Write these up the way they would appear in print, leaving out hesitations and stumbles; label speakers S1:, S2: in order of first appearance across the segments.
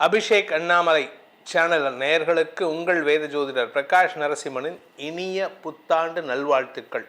S1: Abhishek Annamalai channel நேயர்களுக்கு உங்கள் வேத ஜோதிடர் பிரகாஷ் நரசிம்மனின் இனிய புத்தாண்டு நல்வாழ்த்துக்கள்.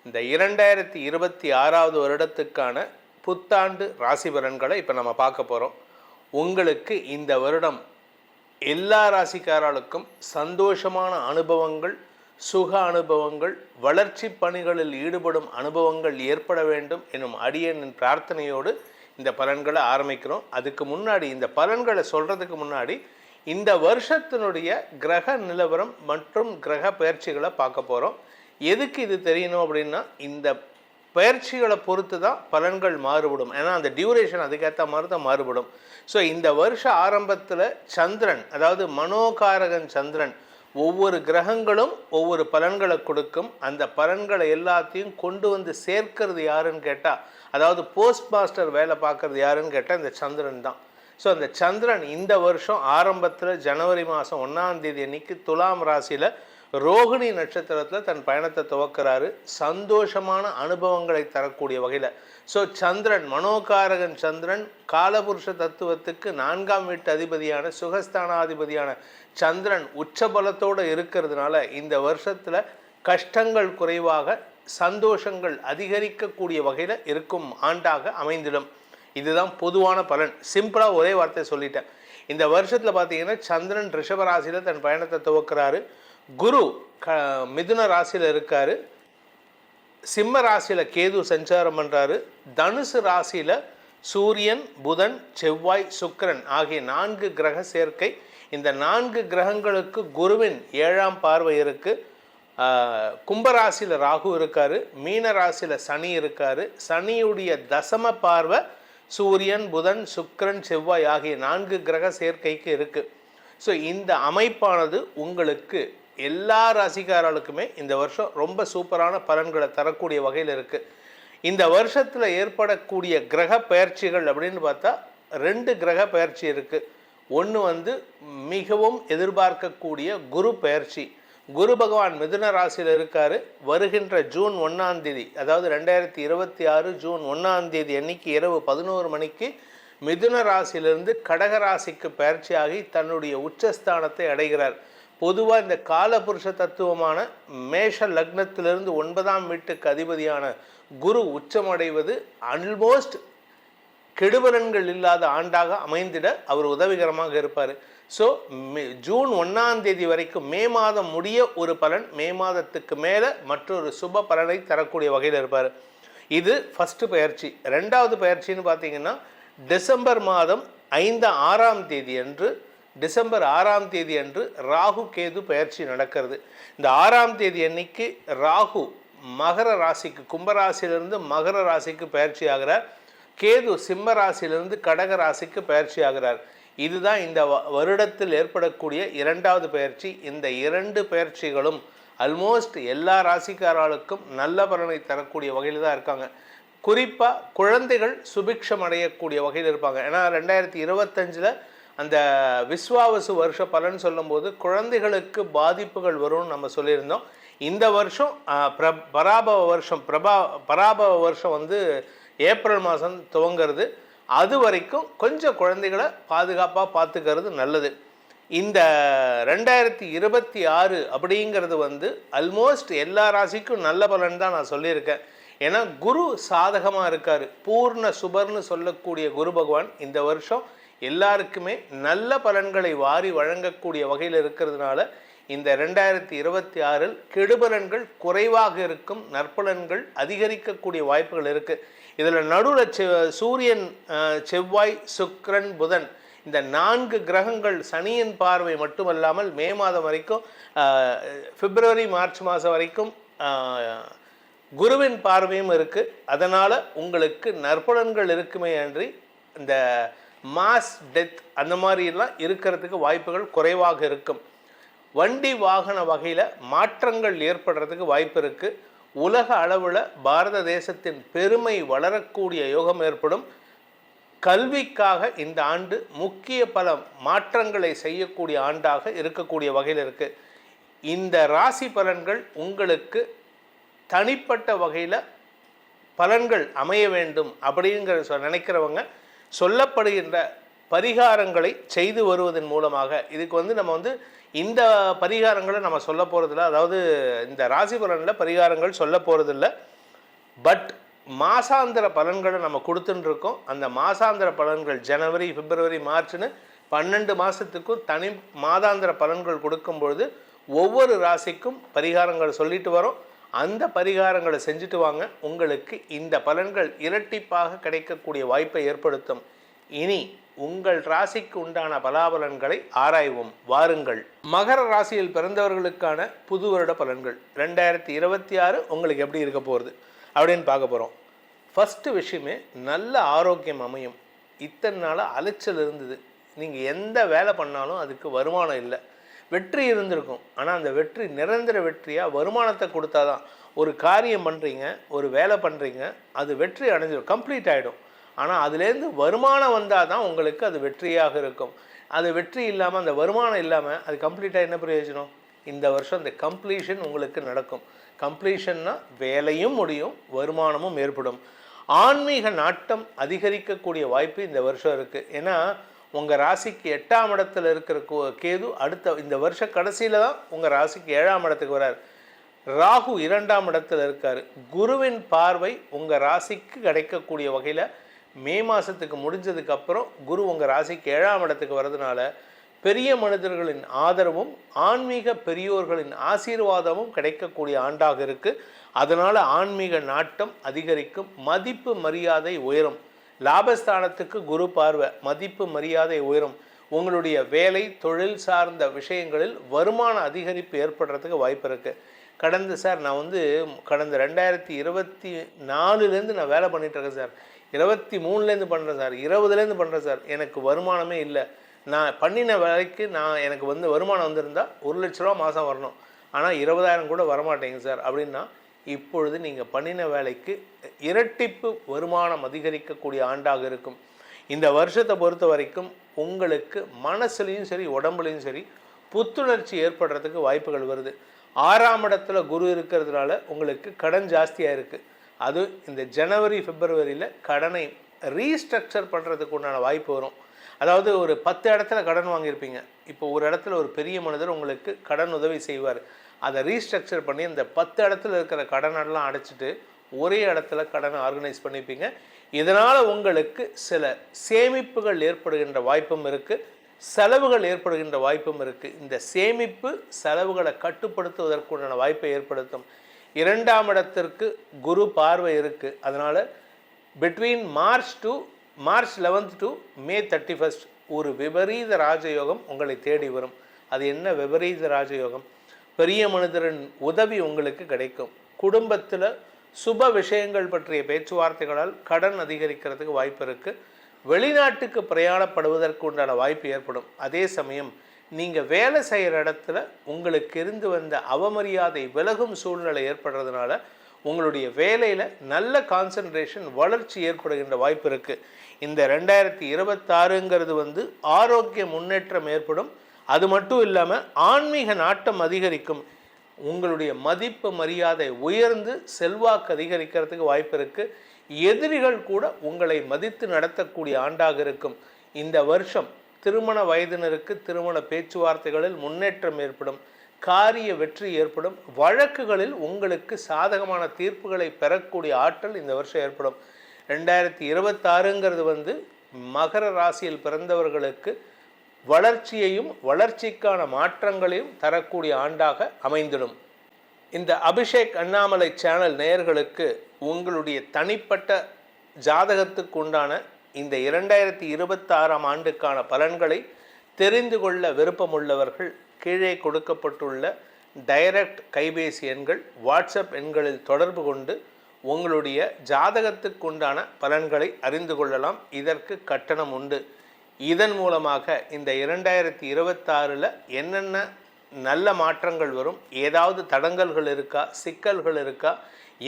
S1: இந்த 2026வது வருடத்துக்கான புத்தாண்டு ராசி பலன்களை இப்போ நம்ம பார்க்க போகிறோம். உங்களுக்கு இந்த வருடம் எல்லா ராசிக்காரர்களுக்கும் சந்தோஷமான அனுபவங்கள், சுக அனுபவங்கள், வளர்ச்சி பணிகளில் ஈடுபடும் அனுபவங்கள் ஏற்பட வேண்டும் எனும் அடியனின் பிரார்த்தனையோடு இந்த பலன்களை ஆரம்பிக்கிறோம். அதுக்கு முன்னாடி இந்த பலன்களை சொல்கிறதுக்கு முன்னாடி இந்த வருஷத்தினுடைய கிரக நிலவரம் மற்றும் கிரக பயிற்சிகளை பார்க்க போகிறோம். எதுக்கு இது தெரியணும் அப்படின்னா, இந்த பயிற்சிகளை பொறுத்து தான் பலன்கள் மாறுபடும். ஏன்னா அந்த டியூரேஷன் அதுக்கேற்ற மாதிரி தான் மாறுபடும். ஸோ இந்த வருஷ ஆரம்பத்தில் சந்திரன், அதாவது மனோகாரகன் சந்திரன், ஒவ்வொரு கிரகங்களும் ஒவ்வொரு பலன்களை கொடுக்கும். அந்த பலன்களை எல்லாத்தையும் கொண்டு வந்து சேர்க்கிறது யாருன்னு கேட்டால், அதாவது போஸ்ட் மாஸ்டர் வேலை பார்க்குறது யாருன்னு கேட்டால் இந்த சந்திரன் தான். ஸோ அந்த சந்திரன் இந்த வருஷம் ஆரம்பத்தில் ஜனவரி மாதம் 1ஆம் தேதி அன்னைக்கு துலாம் ராசியில் ரோகிணி நட்சத்திரத்தில் தன் பயணத்தை துவக்கிறாரு. சந்தோஷமான அனுபவங்களை தரக்கூடிய வகையில். ஸோ சந்திரன், மனோகாரகன் சந்திரன், காலபுருஷ தத்துவத்துக்கு 4ஆம் வீட்டு அதிபதியான சுகஸ்தானாதிபதியான சந்திரன் உச்சபலத்தோடு இருக்கிறதுனால இந்த வருஷத்தில் கஷ்டங்கள் குறைவாக, சந்தோஷங்கள் அதிகரிக்கக்கூடிய வகையில் இருக்கும் ஆண்டாக அமைந்திடும். இதுதான் பொதுவான பலன். சிம்பிளாக ஒரே வார்த்தை சொல்லிட்டேன். இந்த வருஷத்தில் பார்த்தீங்கன்னா சந்திரன் ரிஷப ராசியில் தன் பயணத்தை துவக்கிறாரு. குரு மிதுன ராசியில் இருக்கார். சிம்ம ராசியில் கேது சஞ்சாரம் பண்ணுறாரு. தனுசு ராசியில் சூரியன், புதன், செவ்வாய், சுக்கிரன் ஆகிய 4 கிரக சேர்க்கை. இந்த 4 கிரகங்களுக்கு குருவின் 7ஆம் பார்வை இருக்குது. கும்பராசியில் ராகு இருக்கார். மீன ராசியில் சனி இருக்கார். சனியுடைய தசம பார்வை சூரியன், புதன், சுக்கிரன், செவ்வாய் ஆகிய 4 கிரக சேர்க்கைக்கு இருக்குது. ஸோ இந்த அமைப்பானது உங்களுக்கு எல்லா ராசிக்காரர்களுக்குமே இந்த வருஷம் ரொம்ப சூப்பரான பலன்களை தரக்கூடிய வகையில் இருக்குது. இந்த வருஷத்தில் ஏற்படக்கூடிய கிரக பயிற்சிகள் அப்படின்னு பார்த்தா 2 கிரக பயிற்சி இருக்குது. ஒன்று மிகவும் எதிர்பார்க்கக்கூடிய குரு பயிற்சி. குரு பகவான் மிதுன ராசியில் இருக்கார். வருகின்ற ஜூன் 1ஆம் தேதி, அதாவது 2026 ஜூன் 1ஆம் தேதி அன்னைக்கு இரவு 11 மணிக்கு மிதுன ராசியிலிருந்து கடக ராசிக்கு பயிற்சியாகி தன்னுடைய உச்சஸ்தானத்தை அடைகிறார். பொதுவாக இந்த காலபுருஷ தத்துவமான மேஷ லக்னத்திலிருந்து 9ஆம் வீட்டுக்கு அதிபதியான குரு உச்சமடைவது ஆல்மோஸ்ட் கெடுபலன்கள் இல்லாத ஆண்டாக அமைந்திட அவர் உதவிகரமாக இருப்பார். ஸோ ஜூன் 1ஆம் தேதி வரைக்கும், மே மாதம் முடிய ஒரு பலன், மே மாதத்துக்கு மேலே மற்றொரு சுப பலனை தரக்கூடிய வகையில் இருப்பார். இது ஃபஸ்ட்டு பயிற்சி. 2வது பயிற்சின்னு பார்த்தீங்கன்னா டிசம்பர் மாதம் 6ஆம் தேதி அன்று, டிசம்பர் 6ஆம் தேதி அன்று ராகு கேது பயிற்சி நடக்கிறது. இந்த 6ஆம் தேதி அன்னைக்கு ராகு மகர ராசிக்கு, கும்பராசிலிருந்து மகர ராசிக்கு பயிற்சி ஆகிறார். கேது சிம்ம ராசியிலிருந்து கடக ராசிக்கு பயிற்சி ஆகிறார். இதுதான் இந்த வருடத்தில் ஏற்படக்கூடிய 2வது பயிற்சி. இந்த 2 பயிற்சிகளும் ஆல்மோஸ்ட் எல்லா ராசிக்காரர்களுக்கும் நல்ல பலனை தரக்கூடிய வகையில் தான் இருக்காங்க. குறிப்பாக குழந்தைகள் சுபிக்ஷம் அடையக்கூடிய வகையில் இருப்பாங்க. ஏன்னா 2025 அந்த விஸ்வாவசு வருஷ பலன் சொல்லும்போது குழந்தைகளுக்கு பாதிப்புகள் வரும்னு நம்ம சொல்லியிருந்தோம். இந்த வருஷம் பராபவ வருஷம் ஏப்ரல் மாதம் துவங்கிறது. அது வரைக்கும் கொஞ்சம் குழந்தைகளை பாதுகாப்பாக பார்த்துக்கிறது நல்லது. இந்த 2026 அப்படிங்கிறது ஆல்மோஸ்ட் எல்லா ராசிக்கும் நல்ல பலன் தான் நான் சொல்லியிருக்கேன். ஏன்னா குரு சாதகமாக இருக்கார். பூர்ண சுபர்னு சொல்லக்கூடிய குரு பகவான் இந்த வருஷம் எல்லாருக்குமே நல்ல பலன்களை வாரி வழங்கக்கூடிய வகையில் இருக்கிறதுனால இந்த 2026 கெடுபலன்கள் குறைவாக இருக்கும், நற்பலன்கள் அதிகரிக்கக்கூடிய வாய்ப்புகள் இருக்குது. இதில் நடுவில் சூரியன், செவ்வாய், சுக்கிரன், புதன் இந்த 4 கிரகங்கள் சனியின் பார்வை மட்டுமல்லாமல் மே மாதம் வரைக்கும், பிப்ரவரி மார்ச் மாதம் வரைக்கும் குருவின் பார்வையும் இருக்குது. அதனால் உங்களுக்கு நற்பலன்கள் இருக்குமே அன்றி இந்த மாஸ் டெத் அந்த மாதிரிலாம் இருக்கிறதுக்கு வாய்ப்புகள் குறைவாக இருக்கும். வண்டி வாகன வகையில் மாற்றங்கள் ஏற்படுறதுக்கு வாய்ப்பு இருக்குது. உலக அளவில் பாரத தேசத்தின் பெருமை வளரக்கூடிய யோகம் ஏற்படும். கல்விக்காக இந்த ஆண்டு முக்கிய பல மாற்றங்களை செய்யக்கூடிய ஆண்டாக இருக்கக்கூடிய வகையில் இருக்குது. இந்த ராசி பலன்கள் உங்களுக்கு தனிப்பட்ட வகையில் பலன்கள் அமைய வேண்டும் அப்படிங்கிற நினைக்கிறவங்க சொல்லப்படுகின்ற பரிகாரங்களை செய்து வருவதன் மூலமாக இதுக்கு நம்ம இந்த பரிகாரங்களை நம்ம சொல்ல போகிறதில்ல, அதாவது இந்த ராசி பலனில் பரிகாரங்கள் சொல்ல போகிறதில்ல. பட் மாசாந்திர பலன்களை நம்ம கொடுத்துட்டு இருக்கோம். அந்த மாசாந்திர பலன்கள் ஜனவரி, பிப்ரவரி, மார்ச்னு 12 மாதத்துக்கும் தனி மாதாந்திர பலன்கள் கொடுக்கும்பொழுது ஒவ்வொரு ராசிக்கும் பரிகாரங்கள் சொல்லிட்டு வரோம். அந்த பரிகாரங்களை செஞ்சுட்டு வாங்க. உங்களுக்கு இந்த பலன்கள் இரட்டிப்பாக கிடைக்கக்கூடிய வாய்ப்பை ஏற்படுத்தும். இனி உங்கள் ராசிக்கு உண்டான பலாபலன்களை ஆராய்வோம் வாருங்கள். மகர ராசியில் பிறந்தவர்களுக்கான புது வருட பலன்கள் 2026 உங்களுக்கு எப்படி இருக்க போகிறது அப்படின்னு பார்க்க போகிறோம். ஃபஸ்ட்டு விஷயமே நல்ல ஆரோக்கியம் அமையும். இத்தனை நாளாக அலைச்சல் இருந்தது. நீங்கள் எந்த வேலை பண்ணாலும் அதுக்கு வருமானம் இல்லை. வெற்றி இருந்திருக்கும், ஆனால் அந்த வெற்றி நிரந்தர வெற்றியாக வருமானத்தை கொடுத்தா தான். ஒரு காரியம் பண்ணுறீங்க, ஒரு வேலை பண்ணுறீங்க, அது வெற்றி அடைஞ்சிடும், கம்ப்ளீட் ஆகிடும். ஆனால் அதுலேருந்து வருமானம் வந்தால் தான் உங்களுக்கு அது வெற்றியாக இருக்கும். அது வெற்றி இல்லாமல், அந்த வருமானம் இல்லாமல் அது கம்ப்ளீட்டாக என்ன பிரயோஜனம்? இந்த வருஷம் அந்த கம்ப்ளீஷன் உங்களுக்கு நடக்கும். கம்ப்ளீஷன்னா வேலையும் முடியும், வருமானமும் ஏற்படும். ஆன்மீக நாட்டம் அதிகரிக்கக்கூடிய வாய்ப்பு இந்த வருஷம் இருக்குது. ஏன்னா உங்கள் ராசிக்கு 8ஆம் இடத்துல இருக்கிற கேது அடுத்த இந்த வருஷ கடைசியில் தான் உங்கள் ராசிக்கு 7ஆம் இடத்துக்கு வரார். ராகு 2ஆம் இடத்துல இருக்கார். குருவின் பார்வை உங்கள் ராசிக்கு கிடைக்கக்கூடிய வகையில் மே மாதத்துக்கு முடிஞ்சதுக்கப்புறம் குரு உங்கள் ராசிக்கு 7ஆம் இடத்துக்கு வர்றதுனால பெரிய மனிதர்களின் ஆதரவும் ஆன்மீக பெரியோர்களின் ஆசீர்வாதமும் கிடைக்கக்கூடிய ஆண்டாக இருக்குது. அதனால் ஆன்மீக நாட்டம் அதிகரிக்கும், மதிப்பு மரியாதை உயரும். லாபஸ்தானத்துக்கு குரு பார்வை, மதிப்பு மரியாதை உயரும். உங்களுடைய வேலை தொழில் சார்ந்த விஷயங்களில் வருமான அதிகரிப்பு ஏற்படுறதுக்கு வாய்ப்பு இருக்குது. கடந்த 2024 நான் வேலை பண்ணிகிட்ருக்கேன் சார், 23 பண்ணுறேன் சார், 20 பண்ணுறேன் சார், எனக்கு வருமானமே இல்லை. நான் பண்ணின வேலைக்கு எனக்கு வருமானம் வந்திருந்தால் 1 லட்ச ரூபா மாதம் வரணும், ஆனால் 20,000 கூட வரமாட்டேங்க சார் அப்படின்னா, இப்பொழுது நீங்கள் பண்ணின வேலைக்கு இரட்டிப்பு வருமானம் அதிகரிக்கக்கூடிய ஆண்டாக இருக்கும். இந்த வருஷத்தை பொறுத்த வரைக்கும் உங்களுக்கு மனசுலையும் சரி உடம்புலையும் சரி புத்துணர்ச்சி ஏற்படுறதுக்கு வாய்ப்புகள் வருது. 6ஆம் இடத்துல குரு இருக்கிறதுனால உங்களுக்கு கடன் ஜாஸ்தியாக இருக்குது. அது இந்த ஜனவரி பிப்ரவரியில் கடனை ரீஸ்ட்ரக்சர் பண்ணுறதுக்கு உண்டான வாய்ப்பு வரும். அதாவது ஒரு 10 இடத்துல கடன் வாங்கியிருப்பீங்க, இப்போ ஒரு இடத்துல ஒரு பெரிய மனிதர் உங்களுக்கு கடன் உதவி செய்வார். அதை ரீஸ்ட்ரக்சர் பண்ணி அந்த 10 இடத்துல இருக்கிற கடனெல்லாம் அடைச்சிட்டு ஒரே இடத்துல கடனை ஆர்கனைஸ் பண்ணிப்பீங்க. இதனால் உங்களுக்கு சில சேமிப்புகள் ஏற்படுகின்ற வாய்ப்பும் இருக்குது, செலவுகள் ஏற்படுகின்ற வாய்ப்பும் இருக்குது. இந்த சேமிப்பு செலவுகளை கட்டுப்படுத்துவதற்குண்டான வாய்ப்பை ஏற்படுத்தும். 2ஆம் இடத்திற்கு குரு பார்வை இருக்குது. அதனால் பிட்வீன் மார்ச் 11 டு மே 31 ஒரு விபரீத ராஜயோகம் உங்களை தேடி வரும். அது என்ன விபரீத ராஜயோகம்? பெரிய மனிதரின் உதவி உங்களுக்கு கிடைக்கும். குடும்பத்தில் சுப விஷயங்கள் பற்றிய பேச்சுவார்த்தைகளால் கடன் அதிகரிக்கிறதுக்கு வாய்ப்பு இருக்குது. வெளிநாட்டுக்கு பிரயாணப்படுவதற்கு உண்டான வாய்ப்பு ஏற்படும். அதே சமயம் நீங்கள் வேலை செய்கிற இடத்துல உங்களுக்கு இருந்து வந்த அவமரியாதை விலகும் சூழ்நிலை ஏற்படுறதுனால உங்களுடைய வேலையில் நல்ல கான்சன்ட்ரேஷன் வளர்ச்சி ஏற்படுகின்ற வாய்ப்பு இருக்குது. இந்த 2026ங்கிறது ஆரோக்கிய முன்னேற்றம் ஏற்படும். அது மட்டும் இல்லாமல் ஆன்மீக நாட்டம் அதிகரிக்கும். உங்களுடைய மதிப்பு மரியாதை உயர்ந்து செல்வாக்கு அதிகரிக்கிறதுக்கு வாய்ப்பு இருக்குது. எதிரிகள் கூட உங்களை மதித்து நடத்தக்கூடிய ஆண்டாக இருக்கும். இந்த வருஷம் திருமண வயதினருக்கு திருமண பேச்சுவார்த்தைகளில் முன்னேற்றம் ஏற்படும், காரிய வெற்றி ஏற்படும். வழக்குகளில் உங்களுக்கு சாதகமான தீர்ப்புகளை பெறக்கூடிய ஆற்றல் இந்த வருஷம் ஏற்படும். 2026ங்கிறது மகர ராசியில் பிறந்தவர்களுக்கு வளர்ச்சியையும் வளர்ச்சிக்கான மாற்றங்களையும் தரக்கூடிய ஆண்டாக அமைந்திடும். இந்த அபிஷேக் அண்ணாமலை சேனல் நேயர்களுக்கு உங்களுடைய தனிப்பட்ட ஜாதகத்துக்கு உண்டான இந்த 2026ஆம் ஆண்டுக்கான பலன்களை தெரிந்து கொள்ள விருப்பமுள்ளவர்கள் கீழே கொடுக்கப்பட்டுள்ள டைரக்ட் கைபேசி எண்கள், வாட்ஸ்அப் எண்களில் தொடர்பு கொண்டு உங்களுடைய ஜாதகத்துக்கு உண்டான பலன்களை அறிந்து கொள்ளலாம். இதற்கு கட்டணம் உண்டு. இதன் மூலமாக இந்த 2026 என்னென்ன நல்ல மாற்றங்கள் வரும், ஏதாவது தடங்கல்கள் இருக்கா, சிக்கல்கள் இருக்கா,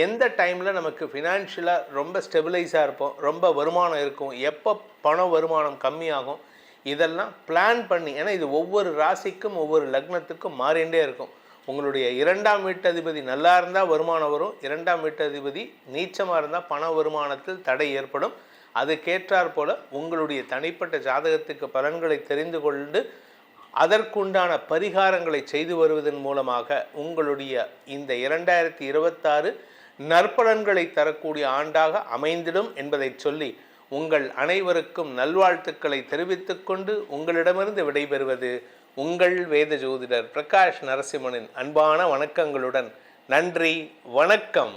S1: எந்த டைமில் நமக்கு ஃபினான்ஷியலாக ரொம்ப ஸ்டெபிளைஸாக இருப்போம், ரொம்ப வருமானம் இருக்கும், எப்போ பண வருமானம் கம்மியாகும், இதெல்லாம் பிளான் பண்ணி, ஏன்னா இது ஒவ்வொரு ராசிக்கும் ஒவ்வொரு லக்னத்துக்கும் மாறிண்டே இருக்கும். உங்களுடைய 2ஆம் வீட்டதிபதி நல்லா இருந்தால் வருமானம் வரும், 2ஆம் வீட்டதிபதி நீச்சமாக இருந்தால் பண வருமானத்தில் தடை ஏற்படும். அதுக்கேற்றாற் போல உங்களுடைய தனிப்பட்ட ஜாதகத்துக்கு பலன்களை தெரிந்து கொண்டு அதற்குண்டான பரிகாரங்களை செய்து வருவதன் மூலமாக உங்களுடைய இந்த 2026 நற்பலன்களை தரக்கூடிய ஆண்டாக அமைந்திடும் என்பதை சொல்லி உங்கள் அனைவருக்கும் நல்வாழ்த்துக்களை தெரிவித்துக்கொண்டு உங்களிடமிருந்து விடைபெறுவது உங்கள் வேத ஜோதிடர் பிரகாஷ் நரசிம்மனின் அன்பான வணக்கங்களுடன். நன்றி, வணக்கம்.